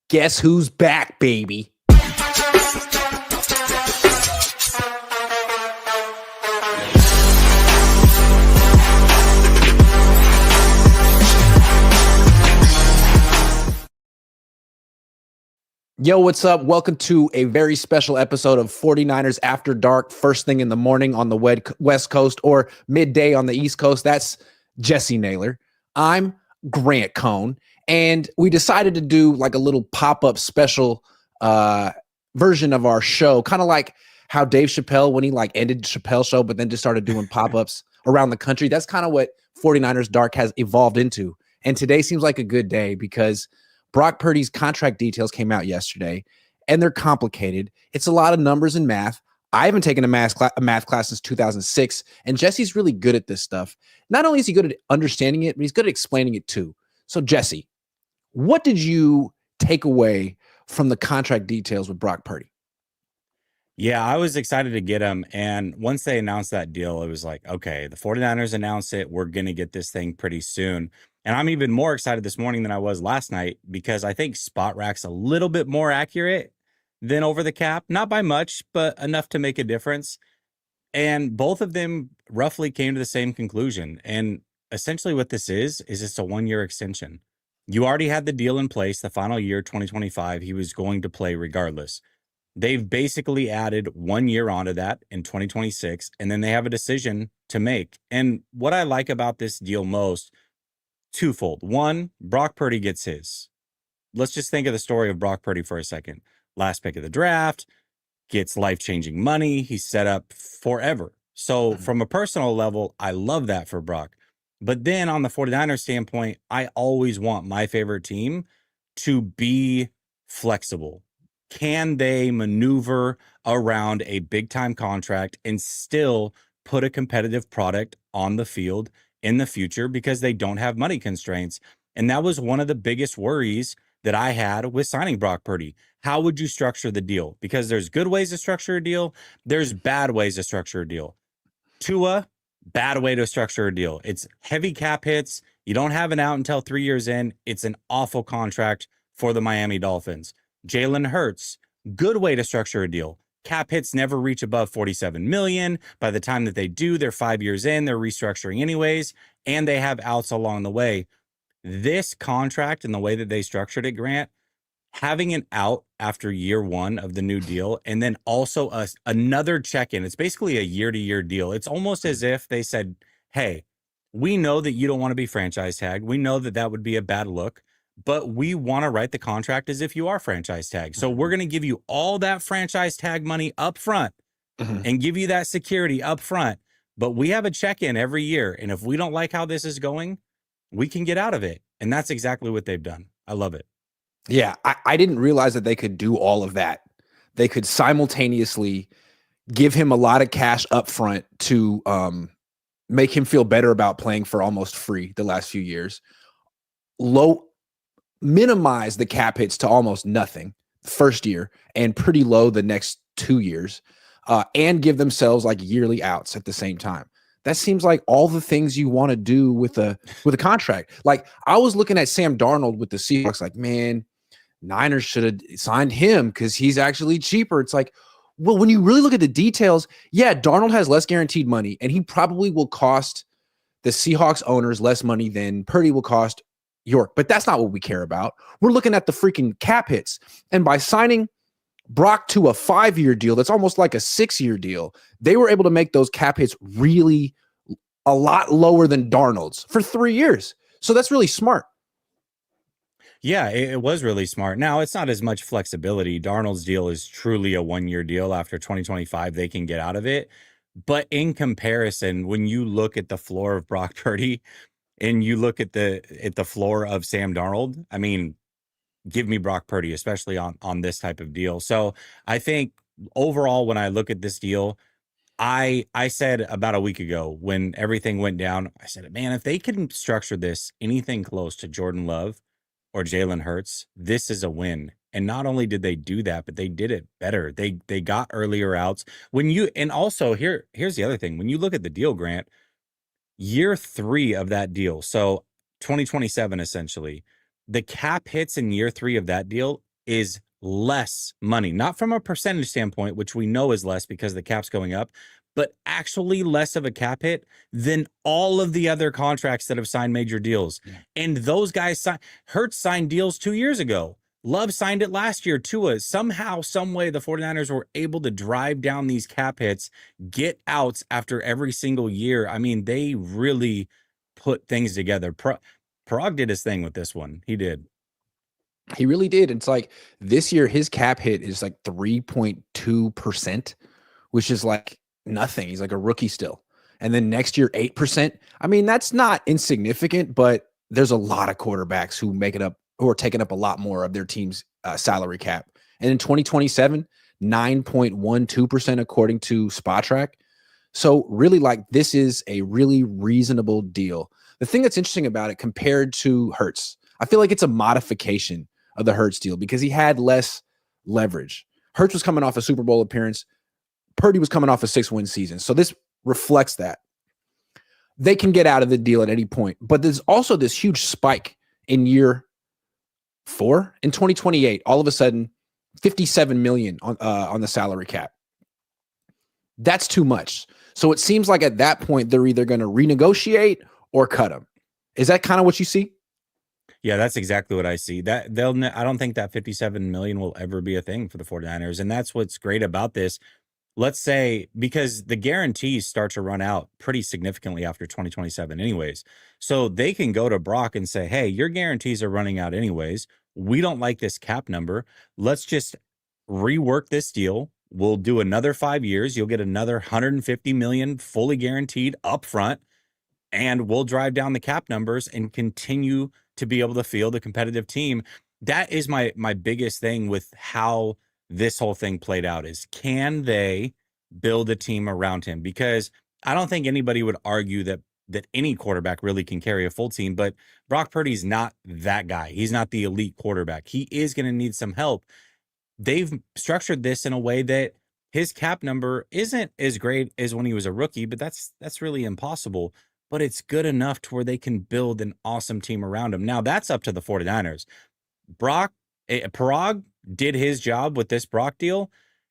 Guess who's back, baby? Yo, what's up? Welcome to a very special episode of 49ers After Dark, first thing in the morning on the West Coast or midday on the East Coast. That's Jessie Naylor. I'm Grant Cohn, and we decided to do like a little pop-up special version of our show, kind of like how Dave Chappelle, when he like ended Chappelle's show, but then just started doing pop-ups around the country. That's kind of what 49ers Dark has evolved into. And today seems like a good day because Brock Purdy's contract details came out yesterday, and they're complicated. It's a lot of numbers and math. I haven't taken a math class since 2006, and Jesse's really good at this stuff. Not only is he good at understanding it, but he's good at explaining it too. So, Jesse, what did you take away from the contract details with Brock Purdy? Yeah, I was excited to get him. And once they announced that deal, it was like, okay, the 49ers announced it. We're going to get this thing pretty soon. And I'm even more excited this morning than I was last night because I think Spot Rack's a little bit more accurate than Over the Cap. Not by much, but enough to make a difference. And both of them roughly came to the same conclusion. And essentially what this is it's a 1-year extension. You already had the deal in place. The final year, 2025, he was going to play regardless. They've basically added 1 year onto that in 2026, and then they have a decision to make. And what I like about this deal most, twofold. One, Brock Purdy gets his. Let's just think of the story of Brock Purdy for a second. Last pick of the draft, gets life-changing money. He's set up forever. So from a personal level, I love that for Brock. But then on the 49ers standpoint, I always want my favorite team to be flexible. Can they maneuver around a big-time contract and still put a competitive product on the field in the future because they don't have money constraints? And that was one of the biggest worries that I had with signing Brock Purdy. How would you structure the deal? Because there's good ways to structure a deal. There's bad ways to structure a deal. Tua, bad way to structure a deal. It's heavy cap hits. You don't have an out until 3 years in. It's an awful contract for the Miami Dolphins. Jalen Hurts, good way to structure a deal. Cap hits never reach above 47 million. By the time that they do, they're 5 years in, they're restructuring anyways, and they have outs along the way. This contract and the way that they structured it, Grant, having an out after year one of the new deal, and then also another check-in. It's basically a year-to-year deal. It's almost as if they said, hey, we know that you don't want to be franchise tagged. We know that that would be a bad look, but we want to write the contract as if you are franchise tagged. So we're going to give you all that franchise tag money up front and give you that security up front. But we have a check-in every year. And if we don't like how this is going, we can get out of it. And that's exactly what they've done. I love it. Yeah, I didn't realize that they could do all of that. They could simultaneously give him a lot of cash up front to make him feel better about playing for almost free the last few years. Minimize the cap hits to almost nothing the first year and pretty low the next 2 years, and give themselves like yearly outs at the same time. That seems like all the things you want to do with a contract. Like I was looking at Sam Darnold with the Seahawks, like, man, Niners should have signed him because he's actually cheaper. It's like, well, when you really look at the details, yeah, Darnold has less guaranteed money, and he probably will cost the Seahawks owners less money than Purdy will cost York. But that's not what we care about. We're looking at the freaking cap hits. And by signing Brock to a 5-year deal, that's almost like a 6-year deal, they were able to make those cap hits really a lot lower than Darnold's for 3 years. So that's really smart. Yeah, it was really smart. Now, it's not as much flexibility. Darnold's deal is truly a 1-year deal. After 2025, they can get out of it. But in comparison, when you look at the floor of Brock Purdy and you look at the floor of Sam Darnold, I mean, give me Brock Purdy, especially on this type of deal. So I think overall, when I look at this deal, I said about a week ago when everything went down, I said, man, if they can structure this anything close to Jordan Love or Jalen Hurts, this is a win. And not only did they do that, but they did it better. They got earlier outs. And also here's the other thing. When you look at the deal, Grant, year 3 of that deal, so 2027 essentially, the cap hits in year 3 of that deal is less money, not from a percentage standpoint, which we know is less because the cap's going up, but actually less of a cap hit than all of the other contracts that have signed major deals. Yeah. And those guys Hurts signed deals 2 years ago. Love signed it last year. Tua, somehow, some way, the 49ers were able to drive down these cap hits, get outs after every single year. I mean, they really put things together. Prague did his thing with this one. He did. He really did. It's like this year, his cap hit is like 3.2%, which is like nothing. He's like a rookie still. And then next year, 8%. I mean, that's not insignificant, but there's a lot of quarterbacks who make it up, who are taking up a lot more of their team's salary cap. And in 2027, 9.12% according to Spotrac. So really, like, this is a really reasonable deal. The thing that's interesting about it compared to Hurts, I feel like it's a modification of the Hurts deal because he had less leverage. Hurts was coming off a Super Bowl appearance. Purdy was coming off a 6-win season. So this reflects that. They can get out of the deal at any point. But there's also this huge spike in year 4. In 2028, all of a sudden, $57 million on the salary cap. That's too much. So it seems like at that point, they're either going to renegotiate or cut him. Is that kind of what you see? Yeah, that's exactly what I see. I don't think that 57 million will ever be a thing for the 49ers. And that's what's great about this. Let's say, because the guarantees start to run out pretty significantly after 2027 anyways. So they can go to Brock and say, hey, your guarantees are running out anyways. We don't like this cap number. Let's just rework this deal. We'll do another 5 years. You'll get another 150 million fully guaranteed upfront. And we'll drive down the cap numbers and continue to be able to field a competitive team. That is my biggest thing with how this whole thing played out is, can they build a team around him? Because I don't think anybody would argue that any quarterback really can carry a full team, but Brock Purdy's not that guy. He's not the elite quarterback. He is going to need some help. They've structured this in a way that his cap number isn't as great as when he was a rookie, but that's really impossible. But it's good enough to where they can build an awesome team around him. Now, that's up to the 49ers. Parag did his job with this Brock deal.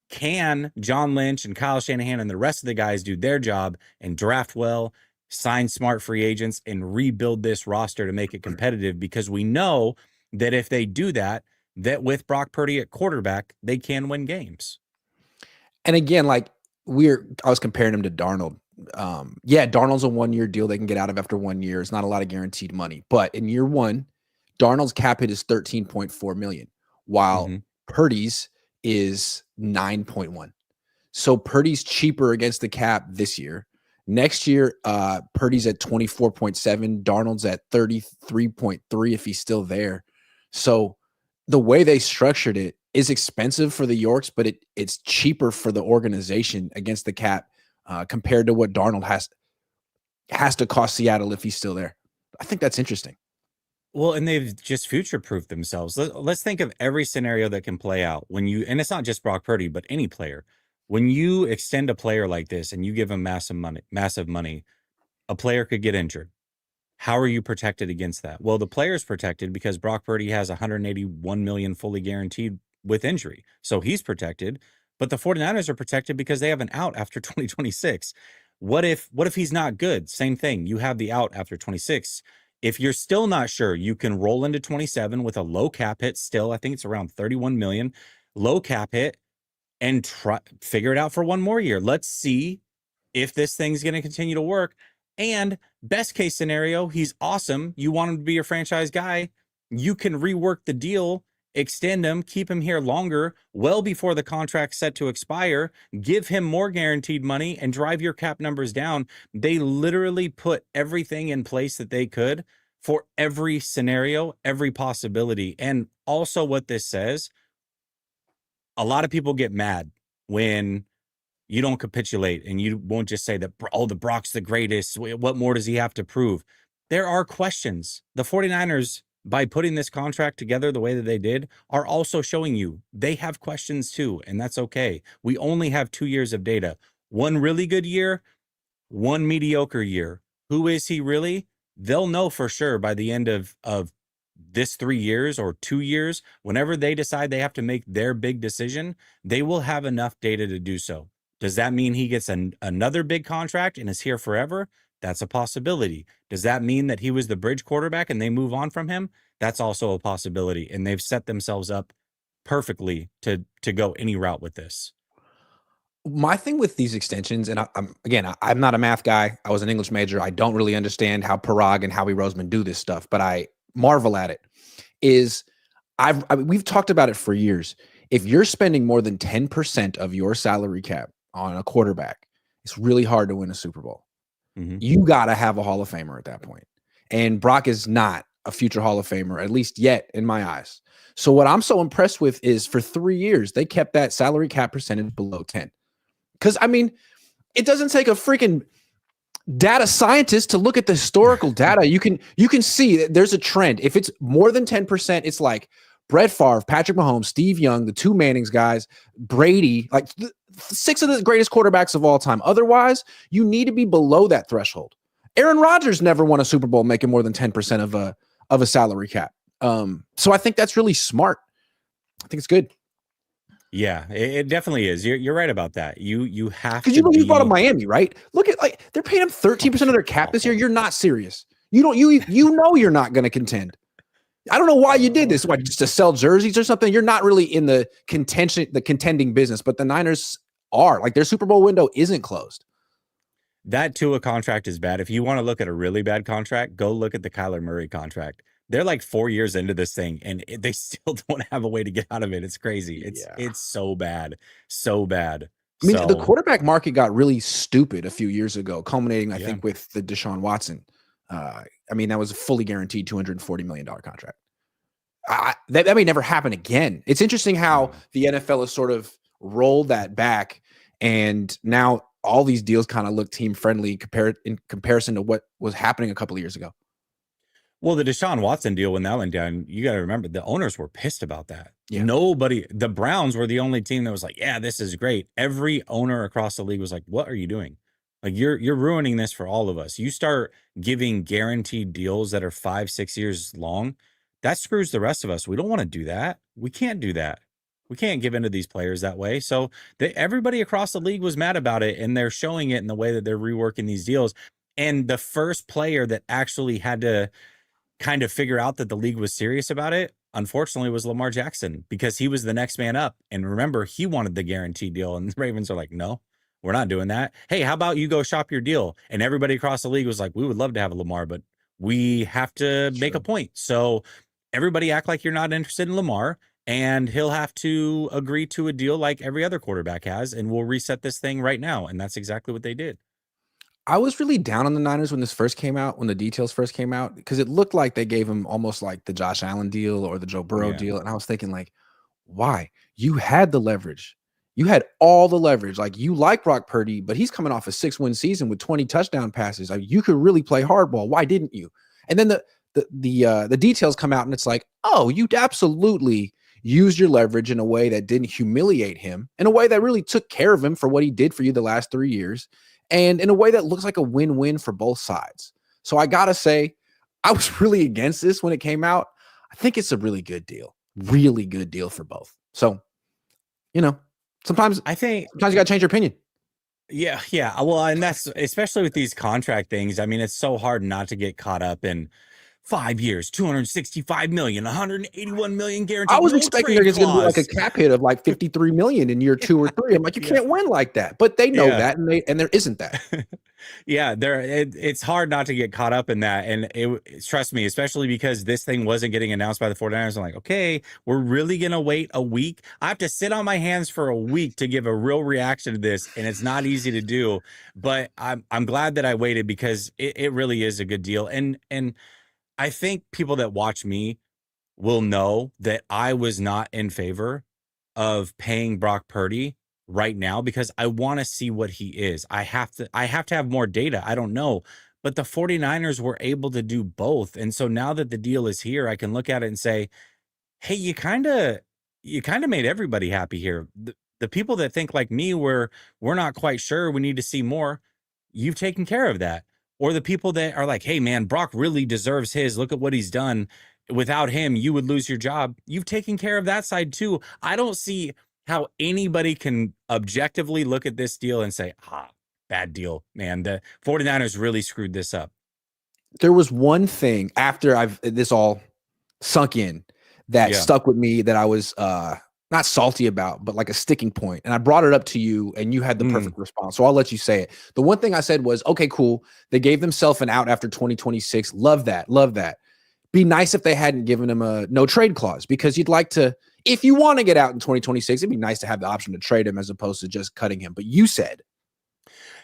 Can John Lynch and Kyle Shanahan and the rest of the guys do their job and draft well, sign smart free agents, and rebuild this roster to make it competitive? Because we know that if they do that with Brock Purdy at quarterback, they can win games. And again, like I was comparing him to Darnold. Darnold's a 1-year deal they can get out of after 1 year. It's not a lot of guaranteed money, but in year 1, Darnold's cap hit is 13.4 million, while Purdy's is 9.1. So Purdy's cheaper against the cap this year. Next year, Purdy's at 24.7. Darnold's at 33.3 if he's still there. So the way they structured it is expensive for the Yorks, but it's cheaper for the organization against the cap. Compared to what Darnold has to cost Seattle if he's still there. I think that's interesting. Well, and they've just future-proofed themselves. Let's think of every scenario that can play out and it's not just Brock Purdy, but any player. When you extend a player like this and you give him massive money, a player could get injured. How are you protected against that? Well, the player's protected because Brock Purdy has 181 million fully guaranteed with injury. So he's protected. But the 49ers are protected because they have an out after 2026. What if he's not good? Same thing. You have the out after 26. If you're still not sure, you can roll into 27 with a low cap hit still. I think it's around 31 million. Low cap hit and figure it out for one more year. Let's see if this thing's going to continue to work. And best case scenario, he's awesome. You want him to be your franchise guy. You can rework the deal, extend him, keep him here longer, well before the contract's set to expire, give him more guaranteed money, and drive your cap numbers down. They literally put everything in place that they could for every scenario, every possibility. And also what this says, a lot of people get mad when you don't capitulate and you won't just say that, oh, the Brock's the greatest. What more does he have to prove? There are questions. The 49ers, by putting this contract together the way that they did, are also showing you they have questions too, and that's okay. We only have 2 years of data. One really good year, one mediocre year. Who is he really? They'll know for sure by the end of this 3 years or 2 years, whenever they decide they have to make their big decision, they will have enough data to do so. Does that mean he gets another big contract and is here forever? That's a possibility. Does that mean that he was the bridge quarterback and they move on from him? That's also a possibility. And they've set themselves up perfectly to go any route with this. My thing with these extensions, and I'm not a math guy. I was an English major. I don't really understand how Parag and Howie Roseman do this stuff, but I marvel at it. We've talked about it for years. If you're spending more than 10% of your salary cap on a quarterback, it's really hard to win a Super Bowl. Mm-hmm. You got to have a Hall of Famer at that point. And Brock is not a future Hall of Famer, at least yet in my eyes. So what I'm so impressed with is for 3 years, they kept that salary cap percentage below 10. Because, I mean, it doesn't take a freaking data scientist to look at the historical data. You can see that there's a trend. If it's more than 10%, it's like Brett Favre, Patrick Mahomes, Steve Young, the two Mannings guys, Brady, like 6 of the greatest quarterbacks of all time. Otherwise, you need to be below that threshold. Aaron Rodgers never won a Super Bowl making more than 10% of a salary cap. So I think that's really smart. I think it's good. Yeah, it definitely is. You're right about that. You have to. Because you bought a Miami, right? Look at they're paying him 13% of their cap this year. You're not serious. You know you're not going to contend. I don't know why you did this. Why, just to sell jerseys or something? You're not really in the contending business, but the Niners are. Like, their Super Bowl window isn't closed. That Tua contract is bad. If you want to look at a really bad contract, go look at the Kyler Murray contract. They're like 4 years into this thing, and they still don't have a way to get out of it. It's crazy. It's so bad. So bad. I mean, the quarterback market got really stupid a few years ago, culminating, I think, with the Deshaun Watson. I mean, that was a fully guaranteed $240 million contract. That may never happen again. It's interesting how the NFL has sort of rolled that back, and now all these deals kind of look team friendly in comparison to what was happening a couple of years ago. Well, the Deshaun Watson deal, when that went down, you got to remember the owners were pissed about that. Yeah. The Browns were the only team that was like, yeah, this is great. Every owner across the league was like, what are you doing? Like, you're ruining this for all of us. You start giving guaranteed deals that are 5-6 years long, that screws the rest of us. We don't want to do that. We can't do that. We can't give into these players that way. So everybody across the league was mad about it, and they're showing it in the way that they're reworking these deals. And the first player that actually had to kind of figure out that the league was serious about it, unfortunately, was Lamar Jackson, because he was the next man up. And remember, he wanted the guaranteed deal, and the Ravens are like, no, we're not doing that. Hey, how about you go shop your deal? And everybody across the league was like, we would love to have a Lamar, but we have to make a point. So everybody act like you're not interested in Lamar, and he'll have to agree to a deal like every other quarterback has, and we'll reset this thing right now. And that's exactly what they did. I was really down on the Niners when the details first came out, because it looked like they gave him almost like the Josh Allen deal or the Joe Burrow deal. And I was thinking, like, why? You had the leverage. You had all the leverage. Like, you like Brock Purdy, but he's coming off a 6-win season with 20 touchdown passes. Like, you could really play hardball. Why didn't you? And then the details come out, and it's like, oh, you absolutely used your leverage in a way that didn't humiliate him, in a way that really took care of him for what he did for you the last 3 years, and in a way that looks like a win-win for both sides. So I got to say, I was really against this when it came out. I think it's a really good deal for both. So, sometimes you got to change your opinion. Yeah. Well, and that's especially with these contract things. I mean, it's so hard not to get caught up in 5 years, $265 million, $181 million guaranteed. I was expecting there's going to be like a cap hit of like $53 million in year 2 or 3. I'm like, you can't win like that, but they know that, and there isn't that. It's hard not to get caught up in that, and trust me, especially because this thing wasn't getting announced by the 49ers. I'm like, okay, we're really gonna wait a week. I have to sit on my hands for a week to give a real reaction to this, and it's not easy to do. But I'm glad that I waited, because it really is a good deal, and I think people that watch me will know that I was not in favor of paying Brock Purdy right now, because I want to see what he is. I have to have more data. I don't know. But the 49ers were able to do both. And so now that the deal is here, I can look at it and say, hey, you kind of made everybody happy here. The people that think like me, we're not quite sure, we need to see more, you've taken care of that. Or the people that are like, hey, man, Brock really deserves his. Look at what he's done. Without him, you would lose your job. You've taken care of that side too. I don't see how anybody can objectively look at this deal and say, bad deal, man. The 49ers really screwed this up. There was one thing after this all sunk in that stuck with me that I was not salty about, but like a sticking point. And I brought it up to you and you had the perfect response. So I'll let you say it. The one thing I said was, okay, cool. They gave themselves an out after 2026. Love that. Love that. Be nice if they hadn't given him a no trade clause, because you'd like to, if you want to get out in 2026, it'd be nice to have the option to trade him as opposed to just cutting him. But you said,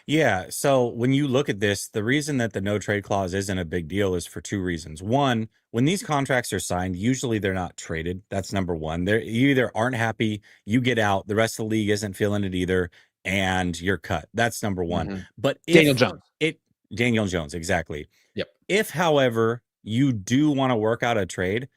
yeah. So when you look at this, the reason that the no trade clause isn't a big deal is for two reasons. One, when these contracts are signed, usually they're not traded. That's number one. You either aren't happy, you get out, the rest of the league isn't feeling it either, and you're cut. That's number one. But if Daniel Jones, exactly. Yep. If, however, you do want to work out a trade,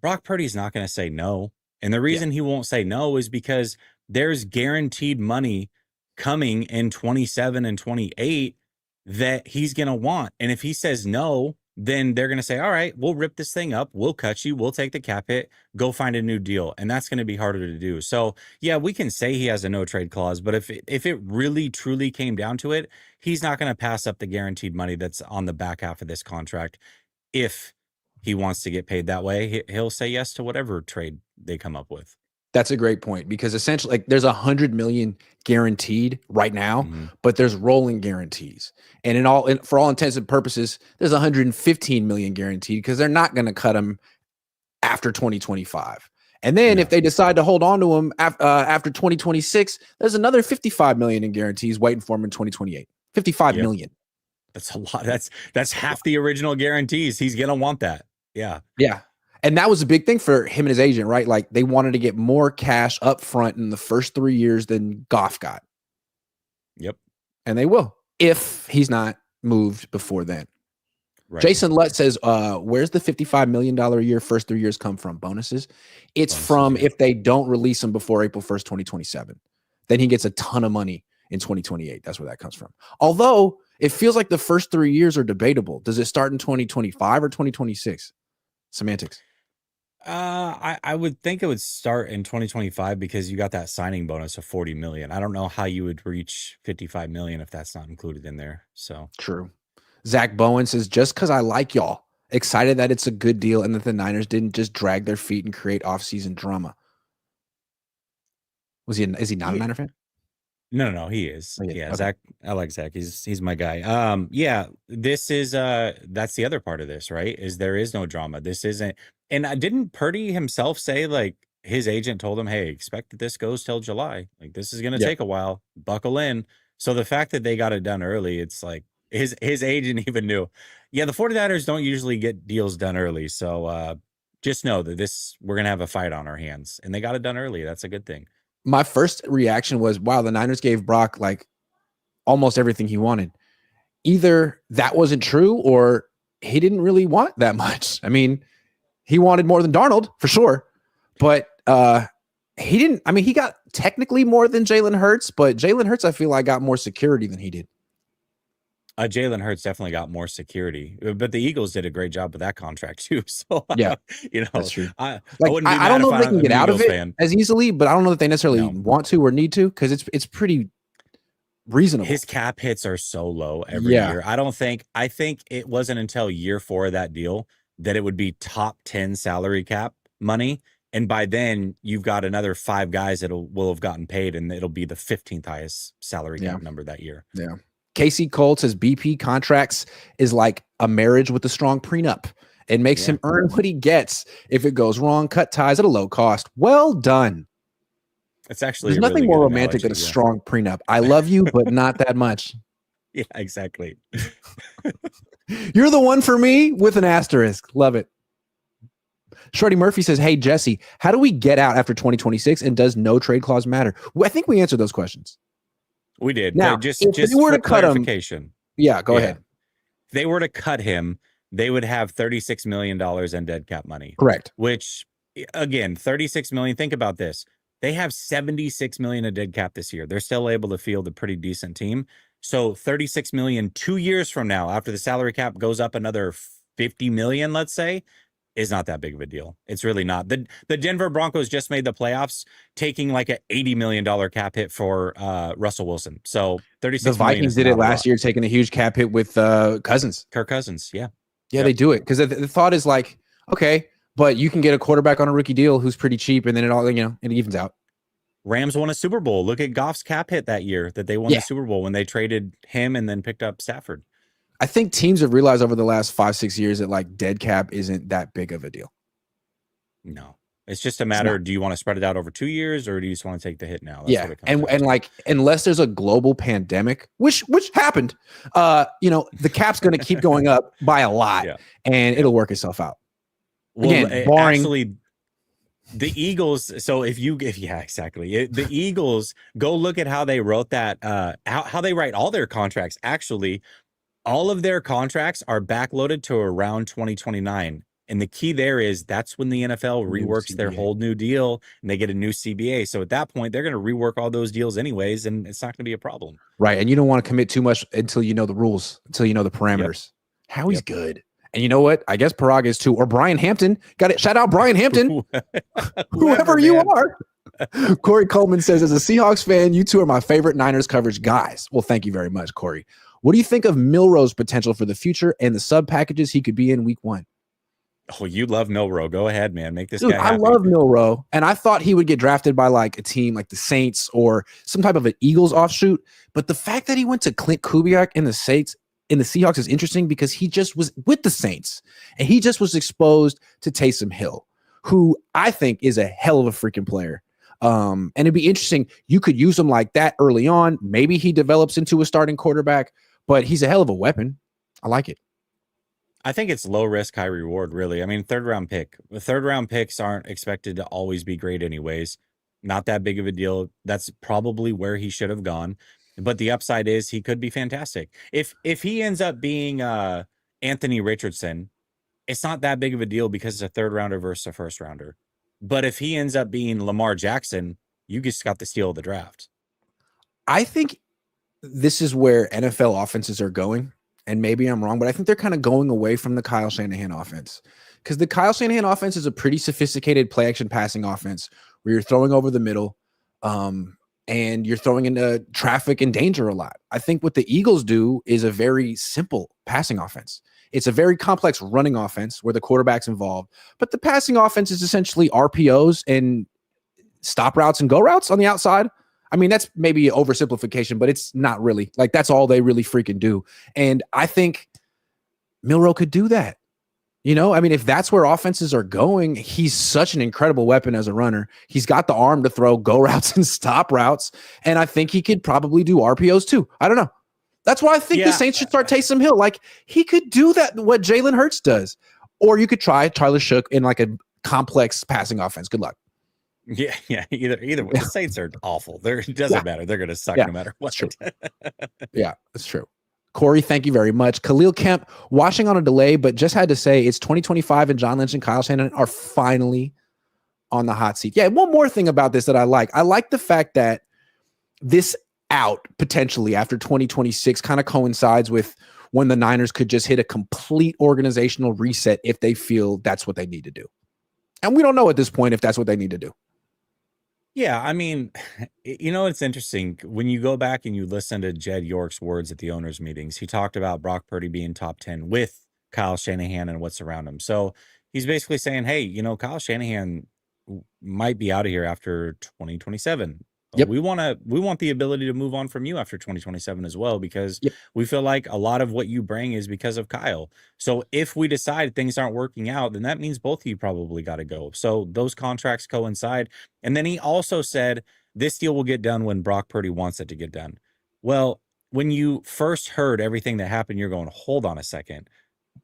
Brock Purdy's not going to say no. And the reason he won't say no is because there's guaranteed money coming in 27 and 28 that he's going to want. And if he says no, then they're going to say, all right, we'll rip this thing up. We'll cut you. We'll take the cap hit. Go find a new deal. And that's going to be harder to do. So, yeah, we can say he has a no trade clause, but if it really, truly came down to it, he's not going to pass up the guaranteed money that's on the back half of this contract. If he wants to get paid that way, he'll say yes to whatever trade they come up with. That's a great point, because essentially, like, there's $100 million guaranteed right now, but there's rolling guarantees, and for all intents and purposes, there's $115 million guaranteed because they're not going to cut him after 2025. And then if they decide to hold on to him after 2026, there's another $55 million in guarantees waiting for him in 2028. $55 million. That's a lot. That's half the original guarantees. He's gonna want that. Yeah. Yeah. And that was a big thing for him and his agent, right? Like, they wanted to get more cash up front in the first 3 years than Goff got. Yep. And they will, if he's not moved before then. Right. Jason Lutt says, where's the $55 million a year first 3 years come from? Bonuses? It's from if they don't release him before April 1st, 2027. Then he gets a ton of money in 2028. That's where that comes from. Although it feels like the first 3 years are debatable. Does it start in 2025 or 2026? Semantics. I would think it would start in 2025 because you got that signing bonus of 40 million. I don't know how you would reach 55 million if that's not included in there. So true. Zack Bowen says, just because I like y'all, excited that it's a good deal and that the Niners didn't just drag their feet and create offseason drama. Is he not a Niner fan? No, he is. Yeah, okay. Zach, I like Zach. He's my guy. Yeah, this is that's the other part of this, right? Is there is no drama. This isn't. And didn't Purdy himself say, like, his agent told him, hey, expect that this goes till July. Like, this is going to take a while. Buckle in. So the fact that they got it done early, it's like his agent even knew. Yeah, the 49ers don't usually get deals done early. So just know that we're going to have a fight on our hands. And they got it done early. That's a good thing. My first reaction was, wow, the Niners gave Brock like almost everything he wanted. Either that wasn't true or he didn't really want that much. I mean, he wanted more than Darnold for sure, but he didn't. I mean, he got technically more than Jalen Hurts, but Jalen Hurts, I feel like, got more security than he did. Jalen Hurts definitely got more security, but the Eagles did a great job with that contract too. So yeah, that's true. I don't know if they can get out of it as easily, but I don't know that they necessarily want to or need to, because it's pretty reasonable. His cap hits are so low every year. I think it wasn't until year 4 of that deal that it would be top 10 salary cap money. And by then you've got another 5 guys that will have gotten paid, and it'll be the 15th highest salary cap number that year. Yeah. Casey Cole says BP contracts is like a marriage with a strong prenup. It makes him earn what he gets. If it goes wrong, cut ties at a low cost. Well done. It's actually there's nothing more romantic than a strong prenup. I love you, but not that much. Yeah, exactly. You're the one for me with an asterisk. Love it. Shorty Murphy says, hey, Jesse, how do we get out after 2026? And does no trade clause matter? Well, I think we answered those questions. We did. Now, just if they were to cut him, go ahead. If they were to cut him, they would have $36 million in dead cap money. Correct. Which, again, $36 million. Think about this. They have $76 million in dead cap this year. They're still able to field a pretty decent team. So $36 million 2 years from now, after the salary cap goes up another $50 million, let's say, is not that big of a deal. It's really not. The Denver Broncos just made the playoffs, taking like a $80 million cap hit for Russell Wilson. So The 36 million Vikings is did it not a last lot. year, taking a huge cap hit with Cousins. Kirk Cousins, yeah. Yeah, they do it because the thought is like, okay, but you can get a quarterback on a rookie deal who's pretty cheap, and then it all, it evens out. Rams won a Super Bowl. Look at Goff's cap hit that year that they won the Super Bowl when they traded him and then picked up Stafford. I think teams have realized over the last 5-6 years that like dead cap isn't that big of a deal. No, it's just a matter. Do you want to spread it out over 2 years, or do you just want to take the hit now? That's what it comes and like unless there's a global pandemic, which happened, the cap's going to keep going up by a lot, and it'll work itself out. Well, again, barring actually, the Eagles. So exactly. The Eagles, go look at how they wrote that. How they write all their contracts. Actually, all of their contracts are backloaded to around 2029. And the key there is that's when the NFL reworks their whole new deal and they get a new CBA. So at that point, they're going to rework all those deals anyways, and it's not going to be a problem. Right. And you don't want to commit too much until you know the rules, until you know the parameters. Howie's good. And you know what? I guess Parag is too. Or Brian Hampton. Got it. Shout out Brian Hampton. Whoever you are. Corey Coleman says, as a Seahawks fan, you two are my favorite Niners coverage guys. Well, thank you very much, Corey. What do you think of Milroe's potential for the future and the sub packages he could be in week 1? Oh, you love Milroe. Go ahead, man. Make this guy happy. I love Milroe, and I thought he would get drafted by like a team like the Saints or some type of an Eagles offshoot. But the fact that he went to Clint Kubiak in the Seahawks is interesting because he just was with the Saints, and he just was exposed to Taysom Hill, who I think is a hell of a freaking player. And it'd be interesting. You could use him like that early on. Maybe he develops into a starting quarterback, but he's a hell of a weapon. I like it. I think it's low risk, high reward, really. I mean, third round pick. The third round picks aren't expected to always be great anyways. Not that big of a deal. That's probably where he should have gone. But the upside is he could be fantastic. If he ends up being Anthony Richardson, it's not that big of a deal because it's a third rounder versus a first rounder. But if he ends up being Lamar Jackson, you just got the steal of the draft. I think this is where NFL offenses are going. And maybe I'm wrong, but I think they're kind of going away from the Kyle Shanahan offense, because the Kyle Shanahan offense is a pretty sophisticated play action passing offense where you're throwing over the middle and you're throwing into traffic and danger a lot. I think what the Eagles do is a very simple passing offense. It's a very complex running offense where the quarterback's involved, but the passing offense is essentially RPOs and stop routes and go routes on the outside. I mean, that's maybe an oversimplification, but it's not really. Like, that's all they really freaking do. And I think Milroe could do that. I mean, if that's where offenses are going, he's such an incredible weapon as a runner. He's got the arm to throw go routes and stop routes. And I think he could probably do RPOs too. I don't know. That's why I think the Saints should start Taysom Hill. Like, he could do that, what Jalen Hurts does. Or you could try Tyler Shook in like a complex passing offense. Good luck. Yeah. Either way. The Saints are awful. It doesn't matter. They're going to suck no matter what. That's true. Yeah, that's true. Corey, thank you very much. Khalil Kemp, watching on a delay, but just had to say it's 2025 and John Lynch and Kyle Shanahan are finally on the hot seat. Yeah, one more thing about this that I like. I like the fact that this out potentially after 2026 kind of coincides with when the Niners could just hit a complete organizational reset if they feel that's what they need to do. And we don't know at this point if that's what they need to do. Yeah, I mean, it's interesting. When you go back and you listen to Jed York's words at the owners' meetings, he talked about Brock Purdy being top 10 with Kyle Shanahan and what's around him. So he's basically saying, hey, Kyle Shanahan might be out of here after 2027. Yep. We want the ability to move on from you after 2027 as well, because we feel like a lot of what you bring is because of Kyle. So if we decide things aren't working out, then that means both of you probably got to go. So those contracts coincide. And then he also said this deal will get done when Brock Purdy wants it to get done. Well, when you first heard everything that happened, you're going, hold on a second.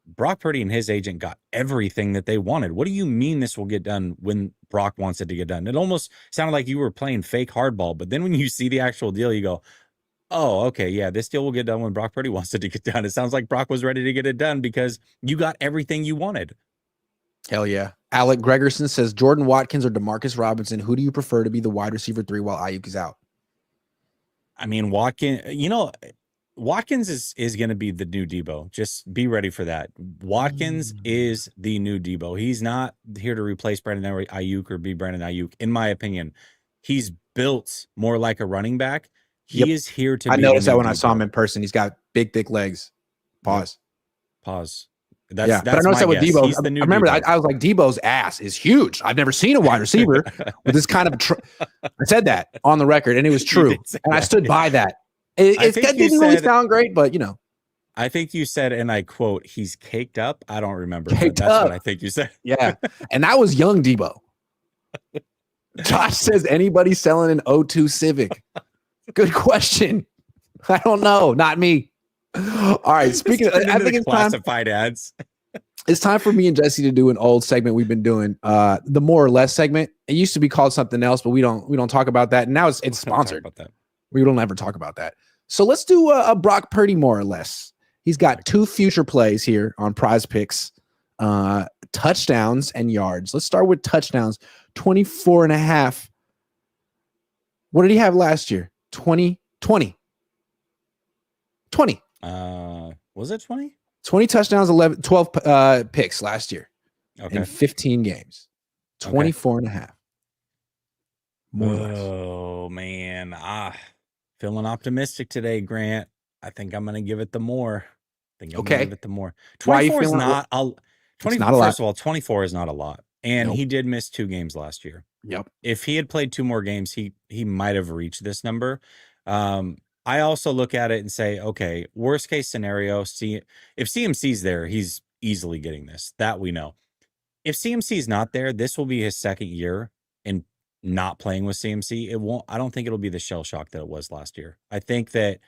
Brock Purdy and his agent got everything that they wanted. What do you mean this will get done when Brock wants it to get done? It almost sounded like you were playing fake hardball. But then when you see the actual deal, you go, oh, okay, yeah, this deal will get done when Brock Purdy wants it to get done. It sounds like Brock was ready to get it done because you got everything you wanted. Hell yeah. Alec Gregerson says, Jordan Watkins or Demarcus Robinson, who do you prefer to be the wide receiver 3 while Ayuk is out? I mean, Watkins, Watkins is going to be the new Debo. Just be ready for that. Watkins is the new Debo. He's not here to replace Brandon Ayuk or be Brandon Ayuk. In my opinion, he's built more like a running back. He is here to be. I noticed that when Debo. I saw him in person. He's got big, thick legs. Pause. That's but I noticed that with guess. Debo. He's the new I remember Debo. I was like, Debo's ass is huge. I've never seen a wide receiver with this kind of. I said that on the record, and it was true, and I stood by that. It didn't really sound great, but I think you said, and I quote, "He's caked up." I don't remember, but that's what I think you said. Yeah, and that was young Debo. Josh says, anybody selling an 02 Civic? Good question. I don't know. Not me. All right. Speaking of, I think it's classified ads. It's time for me and Jesse to do an old segment we've been doing, the more or less segment. It used to be called something else, but we don't talk about that. And now it's sponsored. We don't ever talk about that. So let's do a Brock Purdy more or less. He's got 2 future plays here on Prize Picks, touchdowns and yards. Let's start with touchdowns. 24.5. What did he have last year? 20. Was it 20? 20 touchdowns, 12 picks last year in 15 games. 24.5. Oh, man. Feeling optimistic today, Grant. I think I'm going to give it the more. 24 is not a lot. First of all, 24 is not a lot. And he did miss 2 games last year. Yep. If he had played 2 more games, he might have reached this number. I also look at it and say, okay, worst case scenario, if CMC's there, he's easily getting this. That we know. If CMC's not there, this will be his second year in not playing with CMC. I don't think it'll be the shell shock that it was last year. I think that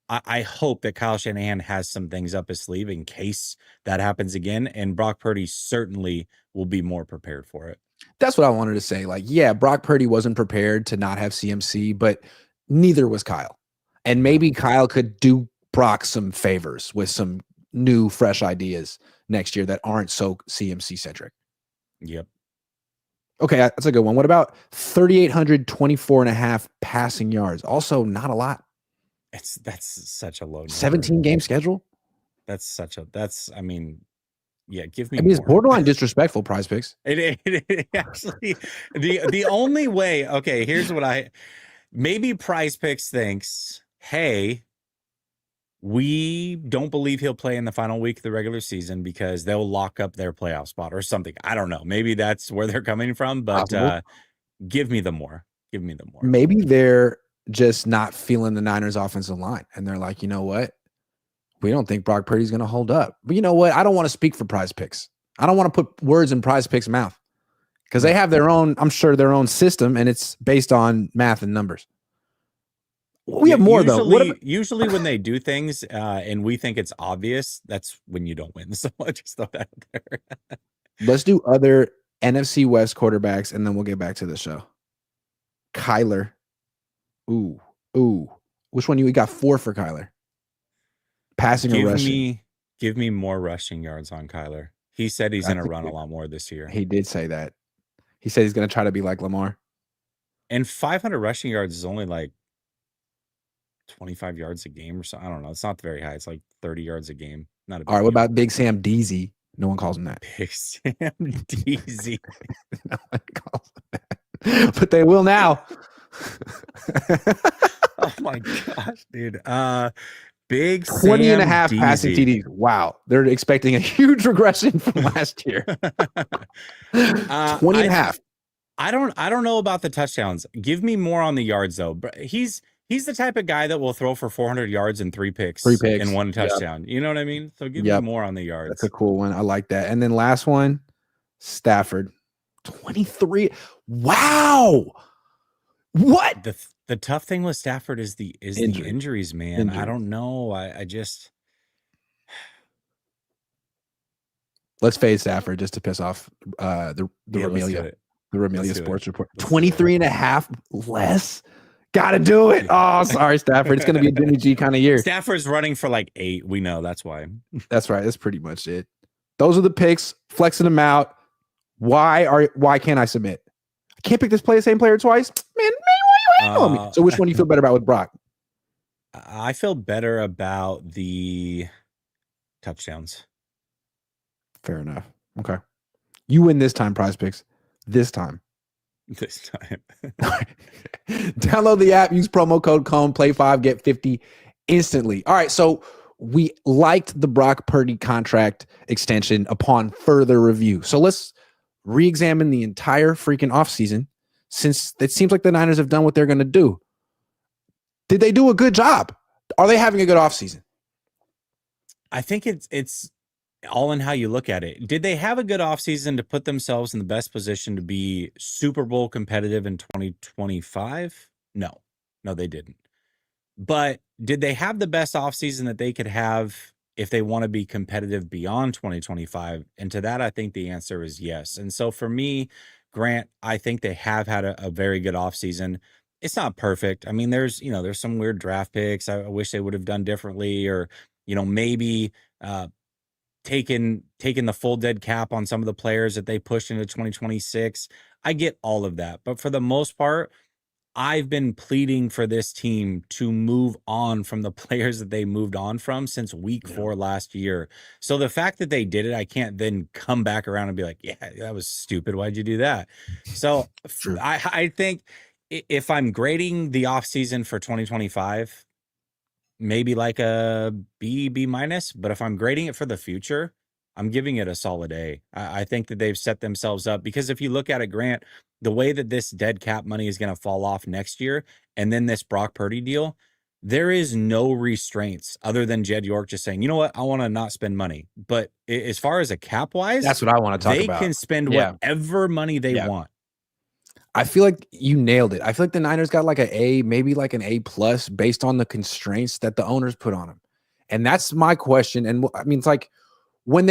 I hope that Kyle Shanahan has some things up his sleeve in case that happens again. And Brock Purdy certainly will be more prepared for it. That's what I wanted to say. Like, yeah, Brock Purdy wasn't prepared to not have CMC, but neither was Kyle. And maybe Kyle could do Brock some favors with some new, fresh ideas next year that aren't so CMC centric. Yep. Okay, that's a good one. What about 3,824.5 passing yards? Also, not a lot. That's such a low number. 17 game schedule. I mean, yeah, give me. I mean, it's borderline disrespectful. Prize Picks. It actually the only way. Okay, here's what maybe Prize Picks thinks. Hey, we don't believe he'll play in the final week of the regular season because they'll lock up their playoff spot or something. I don't know. Maybe that's where they're coming from, but give me the more. Give me the more. Maybe they're just not feeling the Niners offensive line. And they're like, you know what? We don't think Brock Purdy's going to hold up. But you know what? I don't want to speak for Prize Picks. I don't want to put words in Prize Picks' mouth because they have their own, I'm sure, their own system, and it's based on math and numbers. We have more, usually when they do things and we think it's obvious, that's when you don't win. So I just throw that out there. Let's do other NFC West quarterbacks, and then we'll get back to the show. Kyler. Ooh. Which one? We got 4 for Kyler. Passing or rushing? Give me more rushing yards on Kyler. He said he's going to run a lot more this year. He did say that. He said he's going to try to be like Lamar. And 500 rushing yards is only like 25 yards a game or so. I don't know. It's not very high. It's like 30 yards a game. Not a big All right. What about Big Sam Deasy? No one calls him that. Big Sam Deasy. No one calls him that. But they will now. Oh my gosh, dude. Big 20 and a half Deasy. passing TDs. Wow. They're expecting a huge regression from last year. 20 and a half. I don't know about the touchdowns. Give me more on the yards though. He's the type of guy that will throw for 400 yards and 3 picks in 1 touchdown. Yep. You know what I mean? So give me more on the yards. That's a cool one. I like that. And then last one, Stafford. 23. Wow. What? The tough thing with Stafford is the injuries, man. I don't know. I just let's fade Stafford just to piss off the Ramelia Sports Report. 23 and a half less. Gotta do it. Oh, sorry, Stafford. It's gonna be a Jimmy G kind of year. Stafford's running for like 8. We know that's why. That's right. That's pretty much it. Those are the picks. Flexing them out. Why can't I submit? I can't pick this same player twice. Man, why you hating on me? So which one do you feel better about with Brock? I feel better about the touchdowns. Fair enough. Okay. You win this time, Prize Picks. This time. This time. Download the app, use promo code Cohn, play 5, get 50 instantly. All right, so we liked the Brock Purdy contract extension upon further review. So let's re-examine the entire freaking offseason, since it seems like the Niners have done what they're going to do. Did they do a good job? Are they having a good offseason? I think it's all in how you look at it. Did they have a good offseason to put themselves in the best position to be Super Bowl competitive in 2025? No, they didn't. But did they have the best offseason that they could have if they want to be competitive beyond 2025? And to that, I think the answer is yes. And so for me, Grant, I think they have had a very good offseason. It's not perfect. I mean, there's some weird draft picks I wish they would have done differently, or, maybe taken the full dead cap on some of the players that they pushed into 2026. I get all of that. But for the most part, I've been pleading for this team to move on from the players that they moved on from since week 4 last year. So the fact that they did it, I can't then come back around and be like, yeah, that was stupid. Why'd you do that? So I think if I'm grading the offseason for 2025, maybe like a B minus, but if I'm grading it for the future, I'm giving it a solid A. I think that they've set themselves up, because if you look at it, Grant, the way that this dead cap money is going to fall off next year, and then this Brock Purdy deal, there is no restraints other than Jed York just saying, you know what, I want to not spend money. But as far as a cap wise, that's what I want to talk about. They can spend whatever money they want. I feel like you nailed it. I feel like the Niners got like an A, maybe like an A plus based on the constraints that the owners put on them. And that's my question. And I mean, it's like when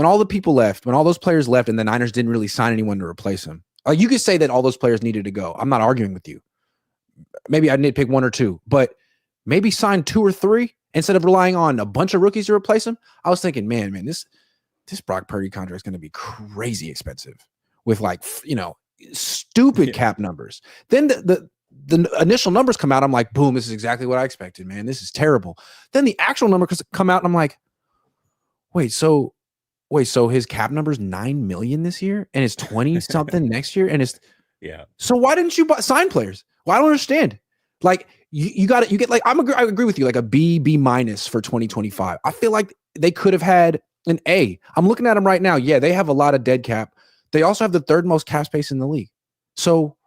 all the people left, when all those players left and the Niners didn't really sign anyone to replace them, like you could say that all those players needed to go. I'm not arguing with you. Maybe I'd nitpick 1 or 2, but maybe sign 2 or 3 instead of relying on a bunch of rookies to replace them. I was thinking, man, this Brock Purdy contract is going to be crazy expensive with like, stupid cap numbers. Then the initial numbers come out. I'm like, boom, this is exactly what I expected, man. This is terrible. Then the actual numbers come out and I'm like, wait, so his cap number is $9 million this year and it's 20 something next year. And it's, so why didn't you sign players? Well, I don't understand. Like you get like, I agree with you, like a B minus for 2025. I feel like they could have had an A. I'm looking at them right now. Yeah, they have a lot of dead cap. They also have the 3rd most cap space in the league. So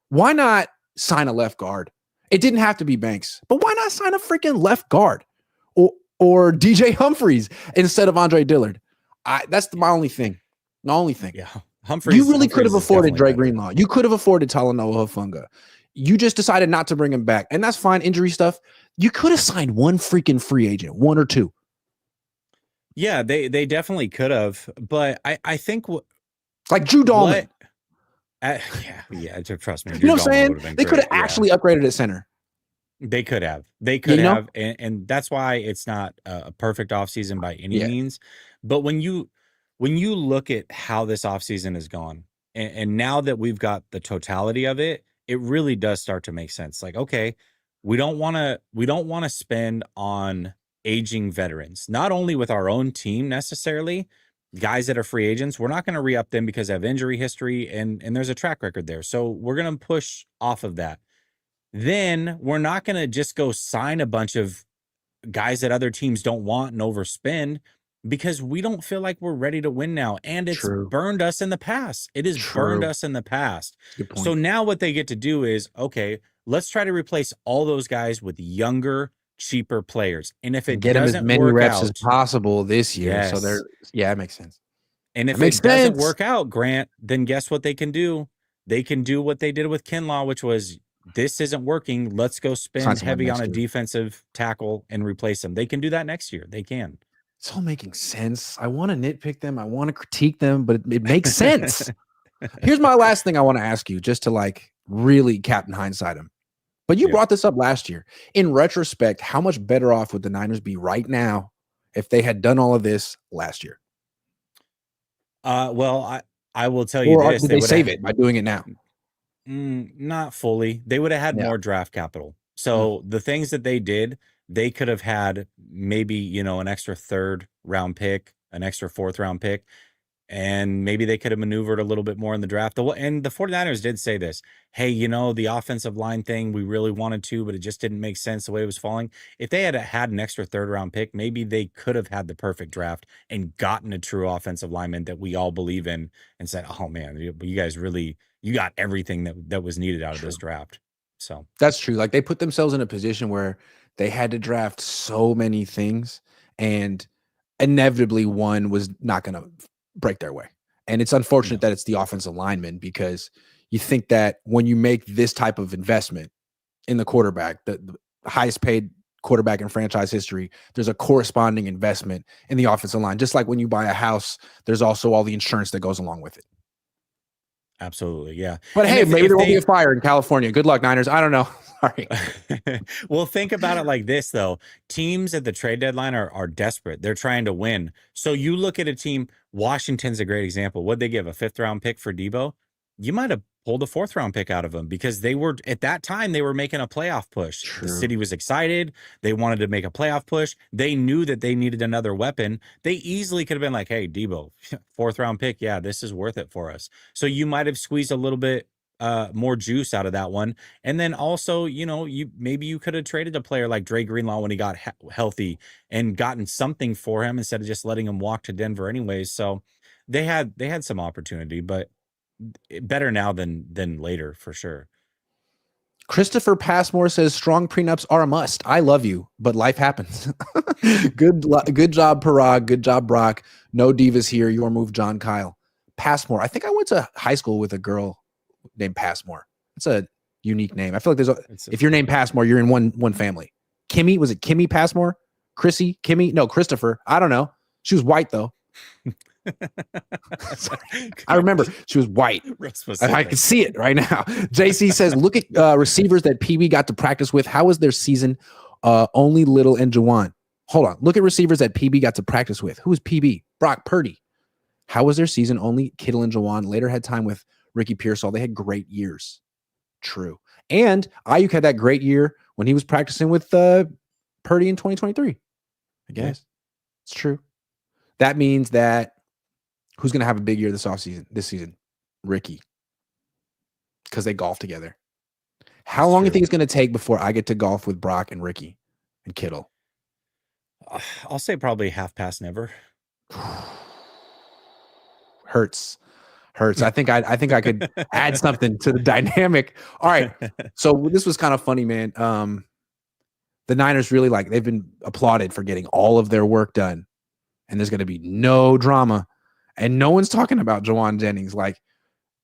why not sign a left guard? It didn't have to be Banks, but why not sign a freaking left guard or DJ Humphreys instead of Andre Dillard? That's my only thing. The only thing. Yeah. Humphreys, you really could have afforded Dre Greenlaw. You could have afforded Talanoa Hufanga. You just decided not to bring him back. And that's fine. Injury stuff. You could have signed one freaking free agent, 1 or 2. Yeah, they definitely could have. But I think like Drew Dahlman. Trust me. You know what I'm saying? They could have actually upgraded at center. They could have. They could have. And that's why it's not a perfect offseason by any means. But when you look at how this offseason has gone, and now that we've got the totality of it, it really does start to make sense. Like, okay, we don't want to spend on aging veterans, not only with our own team necessarily. Guys that are free agents, we're not going to re-up them because they have injury history and there's a track record there. So we're going to push off of that. Then we're not going to just go sign a bunch of guys that other teams don't want and overspend, because we don't feel like we're ready to win now. And it's burned us in the past. It has burned us in the past. So now what they get to do is, okay, let's try to replace all those guys with younger, cheaper players. And if it get doesn't them as many work reps out, as possible this year. So it makes sense. And if it doesn't work out, Grant, then guess what they can do? They can do what they did with Kinlaw, which was, this isn't working. Let's go spend heavy on a defensive tackle and replace them. They can do that next year. They can. It's all making sense. I want to nitpick them. I want to critique them, but it makes sense. Here's my last thing I want to ask you, just to like really Captain Hindsight them. But you brought this up last year. In retrospect, how much better off would the Niners be right now if they had done all of this last year? Well, I will tell you this. Did they save it by doing it now? Not fully. They would have had more draft capital. So the things that they did, they could have had maybe, an extra third round pick, an extra fourth round pick, and maybe they could have maneuvered a little bit more in the draft. And the 49ers did say this, hey, the offensive line thing, we really wanted to, but it just didn't make sense the way it was falling. If they had had an extra third round pick, maybe they could have had the perfect draft and gotten a true offensive lineman that we all believe in and said, oh man, you guys really, you got everything that was needed out of this draft. So that's true. Like, they put themselves in a position where they had to draft so many things, and inevitably one was not going to break their way. And it's unfortunate that it's the offensive lineman, because you think that when you make this type of investment in the quarterback, the highest paid quarterback in franchise history, there's a corresponding investment in the offensive line. Just like when you buy a house, there's also all the insurance that goes along with it. Absolutely. Yeah. But hey, maybe there won't be a fire in California. Good luck, Niners. I don't know. Sorry. Well, think about it like this, though. Teams at the trade deadline are desperate. They're trying to win. So you look at a team, Washington's a great example. What'd they give? A 5th round pick for Debo? You might have pulled a 4th round pick out of them, because they were, at that time, they were making a playoff push. True. The city was excited. They wanted to make a playoff push. They knew that they needed another weapon. They easily could have been like, hey, Debo, 4th round pick. Yeah, this is worth it for us. So you might have squeezed a little bit more juice out of that one. And then also, maybe you could have traded a player like Dre Greenlaw when he got healthy and gotten something for him instead of just letting him walk to Denver anyways. So they had some opportunity, but better now than later, for sure. Christopher Passmore says strong prenups are a must. I love you, but life happens. Good job, Parag. Good job, Brock. No divas here. Your move, John Kyle. Passmore. I think I went to high school with a girl named Passmore. It's a unique name. I feel like if you're named Passmore, you're in one family. Kimmy, was it Kimmy Passmore? Chrissy? Kimmy? No, Christopher. I don't know. She was white though. I remember she was white. I can see it right now. JC says, look at receivers that PB got to practice with. How was their season? Only Little and Jawan. Hold on. Look at receivers that PB got to practice with. Who was PB? Brock Purdy. How was their season? Only Kittle and Jawan. Later had time with Ricky Pearsall. They had great years. True. And Ayuk had that great year when he was practicing with Purdy in 2023. I guess it's true. That means that who's going to have a big year this season? Ricky. Because they golf together. How long do you think it's going to take before I get to golf with Brock and Ricky and Kittle? I'll say probably half past never. Hurts. I think I could add something to the dynamic. All right. So this was kind of funny, man. The Niners really, they've been applauded for getting all of their work done. And there's going to be no drama. And no one's talking about Jawan Jennings.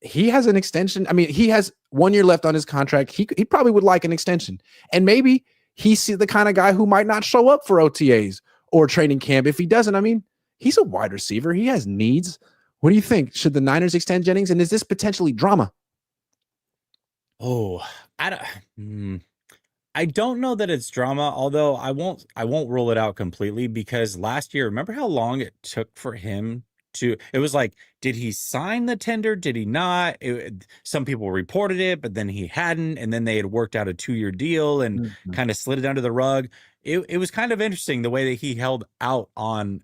He has an extension. I mean, he has 1 year left on his contract. He probably would like an extension. And maybe he's the kind of guy who might not show up for OTAs or training camp. If he doesn't, I mean, he's a wide receiver. He has needs. What do you think? Should the Niners extend Jennings? And is this potentially drama? Oh, I don't know that it's drama, although I won't rule it out completely, because last year, remember how long it took for him it was like, did he sign the tender? Did he not? Some people reported it, but then he hadn't. And then they had worked out a 2-year deal and kind of slid it under the rug. It was kind of interesting the way that he held out on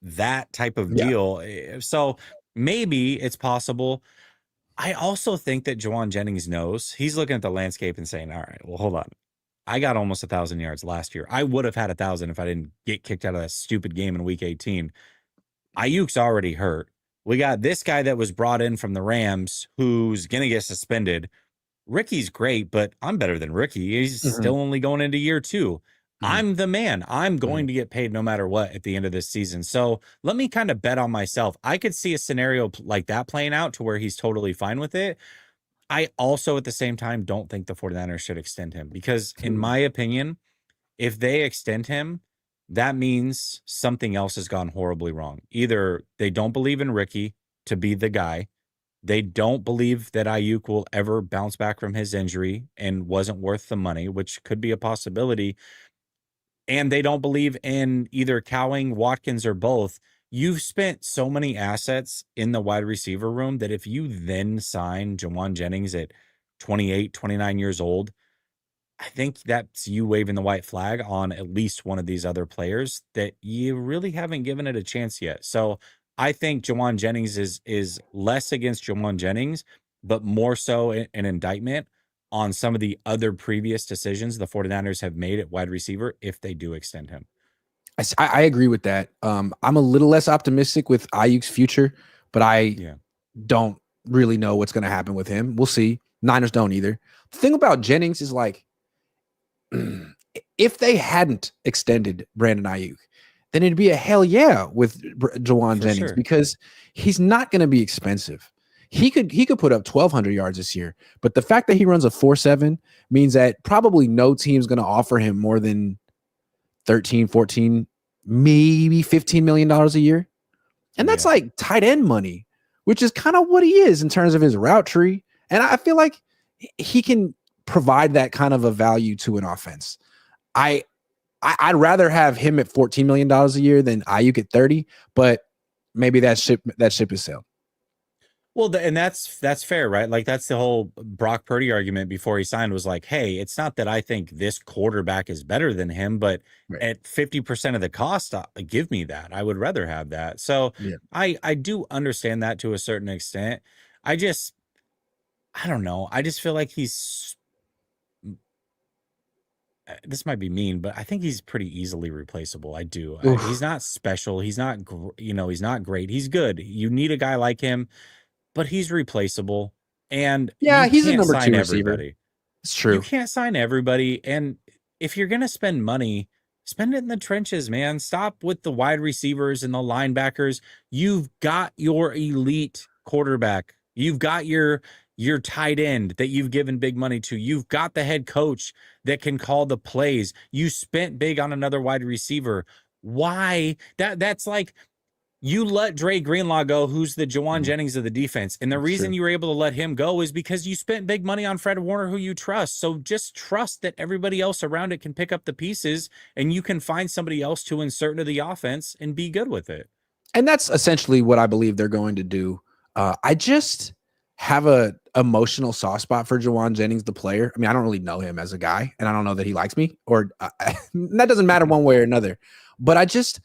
that type of deal. So maybe it's possible. I also think that Jawan Jennings knows. He's looking at the landscape and saying, all right, well, hold on. I got almost 1,000 yards last year. I would have had 1,000 if I didn't get kicked out of that stupid game in week 18. Ayuk's already hurt. We got this guy that was brought in from the Rams who's going to get suspended. Ricky's great, but I'm better than Ricky. He's still only going into year 2. I'm the man. I'm going to get paid no matter what at the end of this season. So let me kind of bet on myself. I could see a scenario like that playing out to where he's totally fine with it. I also, at the same time, don't think the 49ers should extend him, because in my opinion, if they extend him, that means something else has gone horribly wrong. Either they don't believe in Ricky to be the guy. They don't believe that Ayuk will ever bounce back from his injury and wasn't worth the money, which could be a possibility. And they don't believe in either Cowing, Watkins, or both. You've spent so many assets in the wide receiver room that if you then sign Jawan Jennings at 28, 29 years old, I think that's you waving the white flag on at least one of these other players that you really haven't given it a chance yet. So I think Jawan Jennings is less against Jawan Jennings, but more so an indictment on some of the other previous decisions the 49ers have made at wide receiver if they do extend him. I agree with that. I'm a little less optimistic with Ayuk's future, but I Yeah. don't really know what's going to happen with him. We'll see. Niners don't either. The thing about Jennings is like, if they hadn't extended Brandon Ayuk, then it'd be a hell yeah with Jawan For Jennings sure. because he's not going to be expensive. He could put up 1,200 yards this year, but the fact that he runs a 4.7 means that probably no team's going to offer him more than 13, 14, maybe $15 million a year. And that's Yeah. like tight end money, which is kind of what he is in terms of his route tree. And I feel like he can provide that kind of a value to an offense. I'd rather have him at $14 million a year than Ayuk at 30, but maybe that ship is sailed. Well, and that's fair, right? Like that's the whole Brock Purdy argument before he signed was like, hey, it's not that I think this quarterback is better than him, but Right. at 50% of the cost, give me that. I would rather have that. So Yeah. I do understand that to a certain extent. I don't know. I just feel like this might be mean, but I think he's pretty easily replaceable. I do. He's not special. He's not, he's not great. He's good. You need a guy like him, but he's replaceable. And Yeah, you he's a can't number sign 2 receiver. everybody. It's You true. can't sign everybody. And if you're going to spend money, spend it in the trenches, man. Stop with the wide receivers and the linebackers. You've got your elite quarterback. You've got your tight end that you've given big money to. You've got the head coach that can call the plays. You spent big on another wide receiver. Why? That's like you let Dre Greenlaw go, who's the Jawan Jennings of the defense. And the That's reason true. you were able to let him go is because you spent big money on Fred Warner, who you trust. So just trust that everybody else around it can pick up the pieces and you can find somebody else to insert into the offense and be good with it. And that's essentially what I believe they're going to do. I just have a emotional soft spot for Jawan Jennings, the player. I mean, I don't really know him as a guy, and I don't know that he likes me, or that doesn't matter one way or another. But I just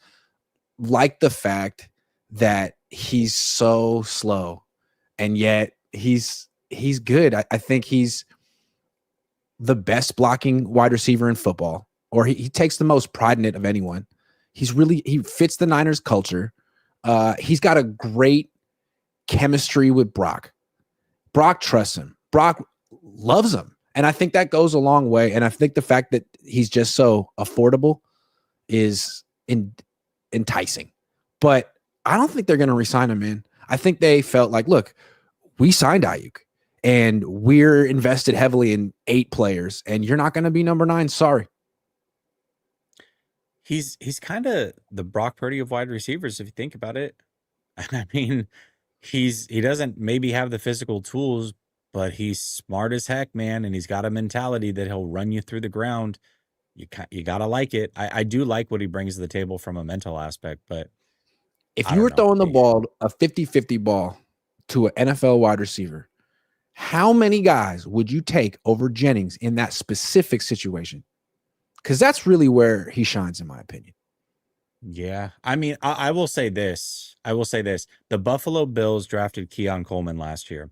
like the fact that he's so slow, and yet he's good. I think he's the best blocking wide receiver in football, or he takes the most pride in it of anyone. He fits the Niners culture. He's got a great chemistry with Brock. Brock trusts him. Brock loves him. And I think that goes a long way. And I think the fact that he's just so affordable is enticing. But I don't think they're going to re-sign him, man. I think they felt like, look, we signed Ayuk and we're invested heavily in 8 players, and you're not going to be number 9. Sorry. He's kind of the Brock Purdy of wide receivers, if you think about it. I mean, he doesn't maybe have the physical tools, but he's smart as heck, man, and he's got a mentality that he'll run you through the ground. You gotta like it. I do like what he brings to the table from a mental aspect, but if you were throwing the ball, a 50-50 ball to an NFL wide receiver, how many guys would you take over Jennings in that specific situation? Because that's really where he shines, in my opinion. Yeah. I mean, I will say this. The Buffalo Bills drafted Keon Coleman last year.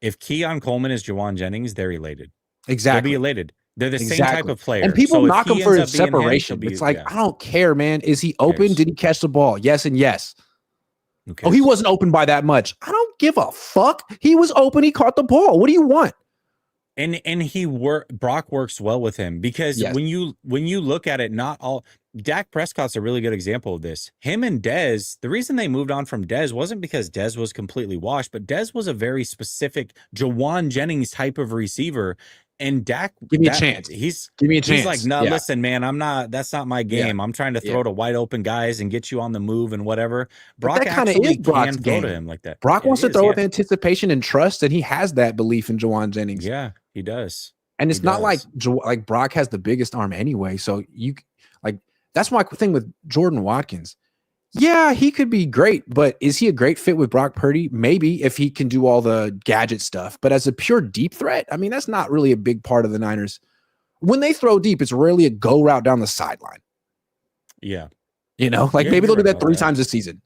If Keon Coleman is Jawan Jennings, they're elated. Exactly. They'll be elated. They're the same type of player. And people knock him for his separation. It's like, I don't care, man. Is he open? Did he catch the ball? Yes and yes. Oh, he wasn't open by that much. I don't give a fuck. He was open. He caught the ball. What do you want? And Brock works well with him because when you look at it, not all Dak Prescott's a really good example of this. Him and Dez, the reason they moved on from Dez wasn't because Dez was completely washed, but Dez was a very specific Jawan Jennings type of receiver. And Dak, give me a chance. He's like, no, listen, man, that's not my game. I'm trying to throw to wide open guys and get you on the move and whatever. Brock actually can throw to him like that. Brock wants to throw with anticipation and trust, and he has that belief in Jawan Jennings. Yeah, he does. And it's not like Brock has the biggest arm anyway. So that's my thing with Jordan Watkins. Yeah, he could be great, but is he a great fit with Brock Purdy? Maybe if he can do all the gadget stuff. But as a pure deep threat, I mean, that's not really a big part of the Niners' when they throw deep, it's rarely a go route down the sideline. Yeah. You know, like maybe they'll do that 3 times this season.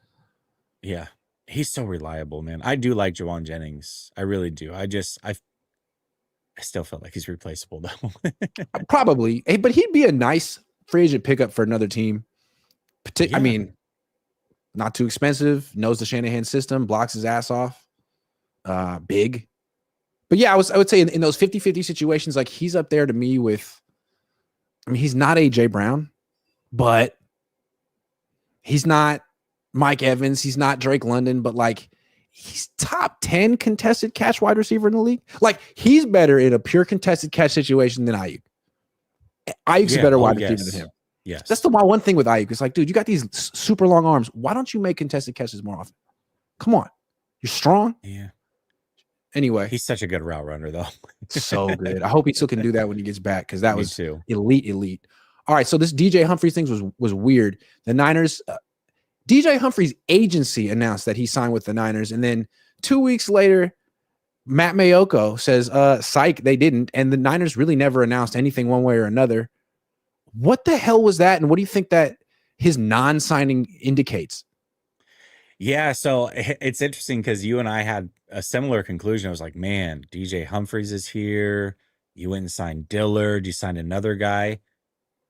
Yeah. He's so reliable, man. I do like Jawan Jennings. I really do. I still feel like he's replaceable though. Probably. Hey, but he'd be a nice free agent pickup for another team. I mean, not too expensive, knows the Shanahan system, blocks his ass off. Big. But yeah, I would say in those 50-50 situations, like he's up there to me with, I mean, he's not AJ Brown, but he's not Mike Evans. He's not Drake London, but like he's top 10 contested catch wide receiver in the league. Like he's better in a pure contested catch situation than Ayuk. Ayuk's a better wide receiver than him. Yes. That's the one thing with Ayuk. It's like, dude, you got these super long arms. Why don't you make contested catches more often? Come on. You're strong. Yeah. Anyway. He's such a good route runner, though. So good. I hope he still can do that when he gets back, because that was too. elite. All right, so this DJ Humphries thing was weird. The Niners, DJ Humphries' agency announced that he signed with the Niners, and then 2 weeks later, Matt Mayoko says, psych, they didn't, and the Niners really never announced anything one way or another. What the hell was that, and what do you think that his non-signing indicates? Yeah, so it's interesting because you and I had a similar conclusion. I was like, man, DJ Humphries is here. You went and signed Dillard. You signed another guy.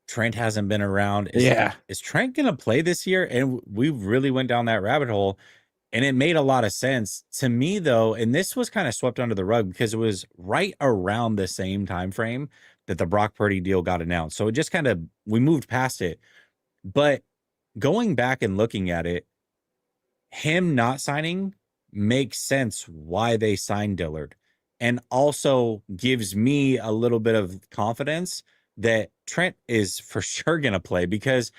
Trent hasn't been around. Is Trent going to play this year? And we really went down that rabbit hole, and it made a lot of sense to me, though. And this was kind of swept under the rug because it was right around the same time frame that the Brock Purdy deal got announced. So it just kind of, we moved past it. But going back and looking at it, him not signing makes sense why they signed Dillard, and also gives me a little bit of confidence that Trent is for sure going to play, because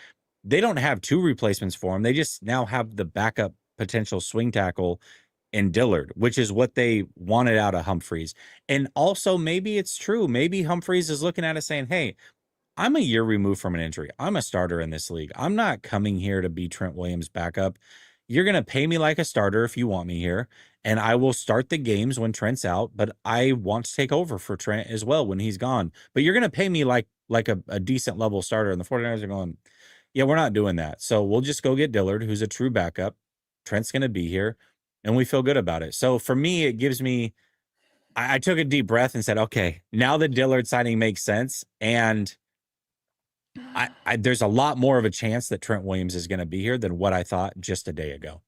they don't have 2 replacements for him. They just now have the backup potential swing tackle in Dillard, which is what they wanted out of Humphries. And also, maybe it's true. Maybe Humphries is looking at it saying, hey, I'm a year removed from an injury. I'm a starter in this league. I'm not coming here to be Trent Williams' backup. You're going to pay me like a starter if you want me here, and I will start the games when Trent's out, but I want to take over for Trent as well when he's gone. But you're going to pay me like a decent level starter. And the 49ers are going, yeah, we're not doing that. So we'll just go get Dillard, who's a true backup. Trent's going to be here, and we feel good about it. So for me, it gives me, I took a deep breath and said, okay, now the Dillard signing makes sense. And there's a lot more of a chance that Trent Williams is going to be here than what I thought just a day ago.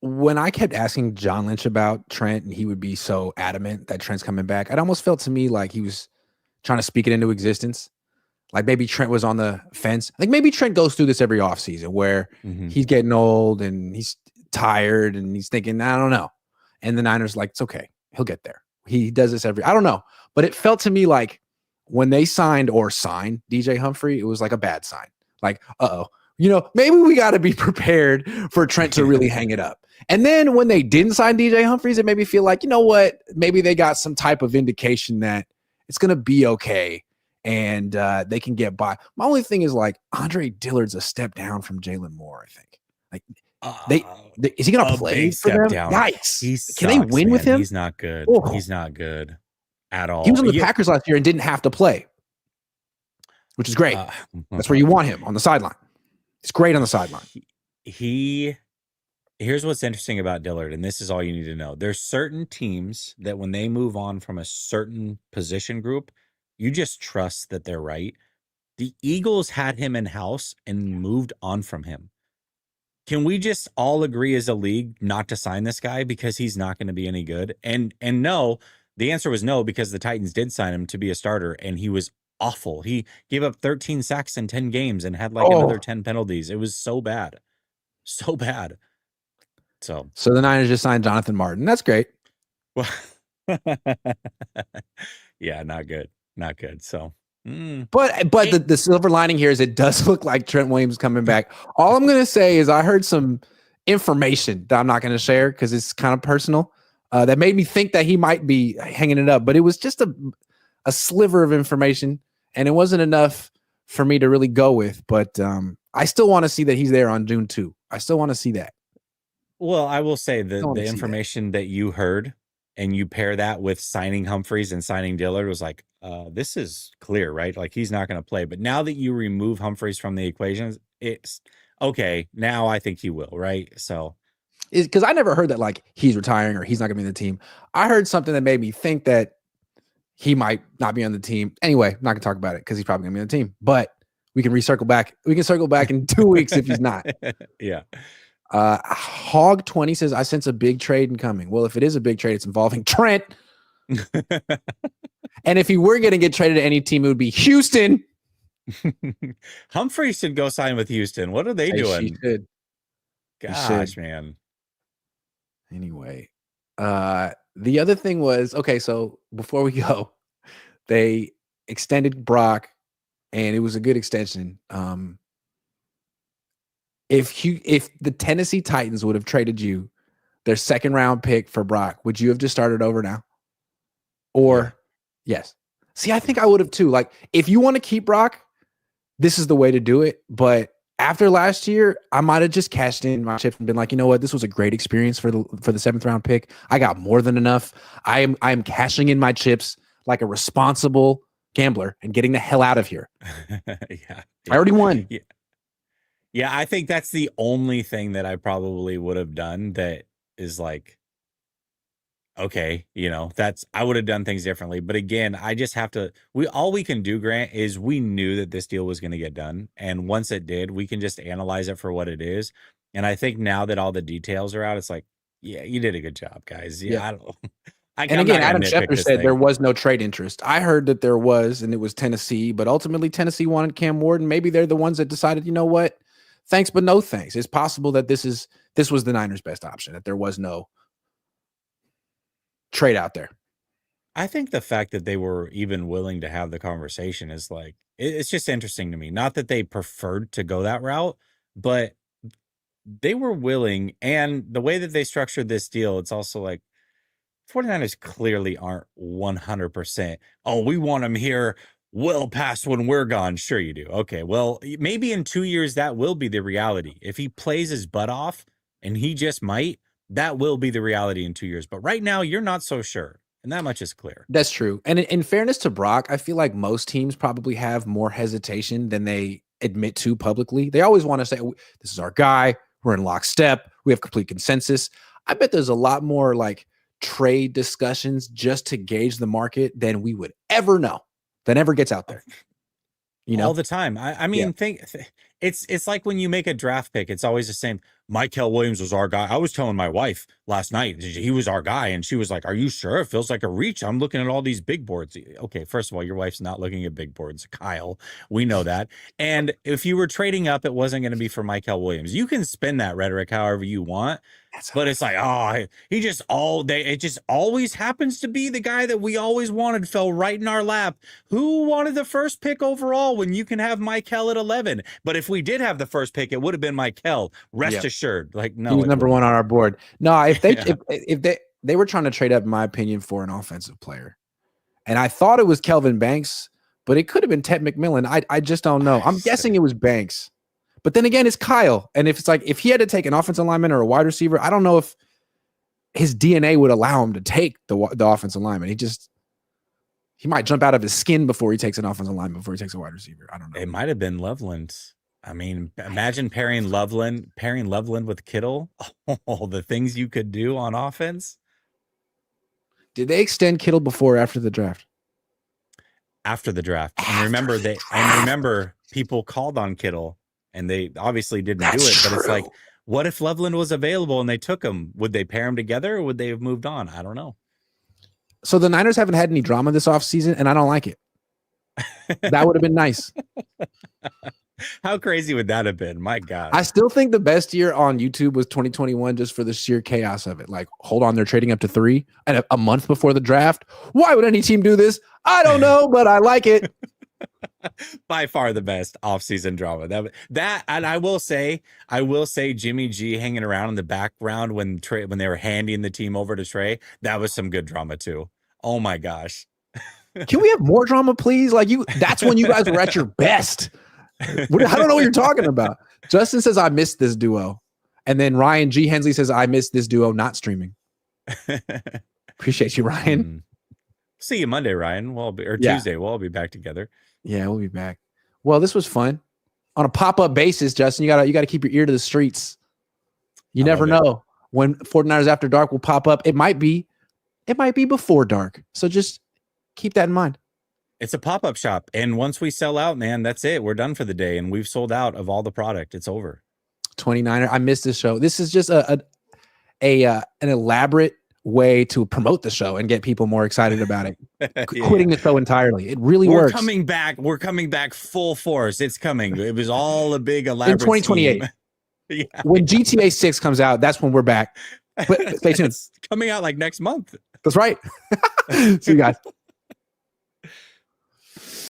When I kept asking John Lynch about Trent, and he would be so adamant that Trent's coming back, it almost felt to me like he was trying to speak it into existence. Like maybe Trent was on the fence. Like maybe Trent goes through this every offseason where he's getting old and he's tired and he's thinking, I don't know. And the Niners like, it's okay. He'll get there. He does this I don't know. But it felt to me like when they signed DJ Humphrie, it was like a bad sign. Like, maybe we got to be prepared for Trent to really hang it up. And then when they didn't sign DJ Humphries, it made me feel like, you know what? Maybe they got some type of indication that it's going to be okay and they can get by. My only thing is like Andre Dillard's a step down from Jalen Moore, I think. Like is he going to play for them? Down. Yikes. Can they win with him? He's not good. Oh. He's not good at all. He was on the Packers last year and didn't have to play, which is great. That's where you want him, on the sideline. It's great on the sideline. Here's what's interesting about Dillard, and this is all you need to know. There's certain teams that when they move on from a certain position group, you just trust that they're right. The Eagles had him in-house and moved on from him. Can we just all agree as a league not to sign this guy because he's not going to be any good? And no, the answer was no, because the Titans did sign him to be a starter, and he was awful. He gave up 13 sacks in 10 games and had another 10 penalties. It was so bad. So bad. So the Niners just signed Jonathan Martin. That's great. Well, yeah, not good. Not good. So, but the silver lining here is it does look like Trent Williams coming back. All I'm going to say is I heard some information that I'm not going to share because it's kind of personal that made me think that he might be hanging it up, but it was just a sliver of information, and it wasn't enough for me to really go with. But I still want to see that he's there on June 2. I still want to see that. Well, I will say the information that you heard and you pair that with signing Humphreys and signing Dillard, was like, this is clear, right? Like he's not going to play. But now that you remove Humphreys from the equations, it's okay. Now I think he will, right? So because I never heard that like he's retiring or he's not going to be in the team. I heard something that made me think that he might not be on the team. Anyway, I'm not going to talk about it because he's probably going to be on the team. But we can recircle back. We can circle back in 2 weeks if he's not. Yeah. Hog 20 says, I sense a big trade incoming. Well, if it is a big trade, it's involving Trent. And if he were going to get traded to any team, it would be Houston. Humphre should go sign with Houston. What are they doing? He should. Gosh, man. Anyway, the other thing was, okay, so before we go, they extended Brock, and it was a good extension. If the Tennessee Titans would have traded you their second round pick for Brock, would you have just started over now? Or yes. See, I think I would have too. Like, if you want to keep Brock, this is the way to do it. But after last year, I might have just cashed in my chips and been like, you know what, this was a great experience for the seventh round pick. I got more than enough. I'm cashing in my chips like a responsible gambler and getting the hell out of here. Yeah. I already won. Yeah, I think that's the only thing that I probably would have done that is like, okay, I would have done things differently. But again, I just have to, all we can do, Grant, is we knew that this deal was going to get done. And once it did, we can just analyze it for what it is. And I think now that all the details are out, it's like, yeah, you did a good job, guys. Yeah. I don't. And again, Adam Schefter said there was no trade interest. I heard that there was, and it was Tennessee, but ultimately Tennessee wanted Cam Ward, and maybe they're the ones that decided, you know what? Thanks, but no thanks. It's possible that this was the Niners' best option, that there was no trade out there. I think the fact that they were even willing to have the conversation is like, it's just interesting to me. Not that they preferred to go that route, but they were willing. And the way that they structured this deal, it's also like 49ers clearly aren't 100%. Oh, we want him here well past when we're gone. Sure you do. Okay, well, maybe in 2 years that will be the reality. If he plays his butt off, and he just might, that will be the reality in 2 years. But right now, you're not so sure. And that much is clear. That's true. And in fairness to Brock, I feel like most teams probably have more hesitation than they admit to publicly. They always want to say, this is our guy. We're in lockstep. We have complete consensus. I bet there's a lot more like trade discussions just to gauge the market than we would ever know. That never gets out there. All the time. I mean, it's like when you make a draft pick, it's always the same. Mykel Williams was our guy. I was telling my wife last night he was our guy, and she was like, "Are you sure? It feels like a reach. I'm looking at all these big boards." Okay, first of all, your wife's not looking at big boards, Kyle. We know that. And if you were trading up, it wasn't going to be for Mykel Williams. You can spin that rhetoric however you want. But it's like, it just always happens to be the guy that we always wanted fell right in our lap. Who wanted the first pick overall when you can have Mykel at 11? But if we did have the first pick, it would have been Mykel. Rest assured. Like, no, he was number one on our board. No, if they were trying to trade up, in my opinion, for an offensive player, and I thought it was Kelvin Banks, but it could have been Ted McMillan. I just don't know. I'm guessing it was Banks. But then again, it's Kyle. And if it's like, if he had to take an offensive lineman or a wide receiver, I don't know if his DNA would allow him to take the offensive lineman. He might jump out of his skin before he takes an offensive lineman, before he takes a wide receiver. I don't know. It might have been Loveland. I mean, imagine pairing Loveland with Kittle. Oh, the things you could do on offense. Did they extend Kittle before or after the draft? After the draft. And remember people called on Kittle. And they obviously didn't do it, but it's like, what if Loveland was available and they took him? Would they pair him together or would they have moved on? I don't know. So the Niners haven't had any drama this offseason, and I don't like it. That would have been nice. How crazy would that have been? My God. I still think the best year on YouTube was 2021 just for the sheer chaos of it. Like, hold on, they're trading up to 3 and a month before the draft. Why would any team do this? I don't know, but I like it. By far the best offseason drama. That and I will say Jimmy G hanging around in the background when they were handing the team over to Trey. That was some good drama too. Oh my gosh. Can we have more drama, please? Like that's when you guys were at your best. I don't know what you're talking about. Justin says, I missed this duo. And then Ryan G. Hensley says, I missed this duo not streaming. Appreciate you, Ryan. See you Monday, Ryan. Tuesday. We'll all be back together. Yeah, we'll be back. Well, this was fun. On a pop-up basis, Justin, you gotta keep your ear to the streets. You never know when 49ers After Dark will pop up. It might be before dark. So just keep that in mind. It's a pop-up shop. And once we sell out, man, that's it. We're done for the day. And we've sold out of all the product. It's over. 29er. I missed this show. This is just an elaborate way to promote the show and get people more excited about it. Quitting the show entirely. It really works. We're coming back full force. It's coming. It was all a big elaborate in 2028. Yeah. When GTA 6 comes out, that's when we're back. But stay tuned. It's coming out like next month. That's right. See you guys.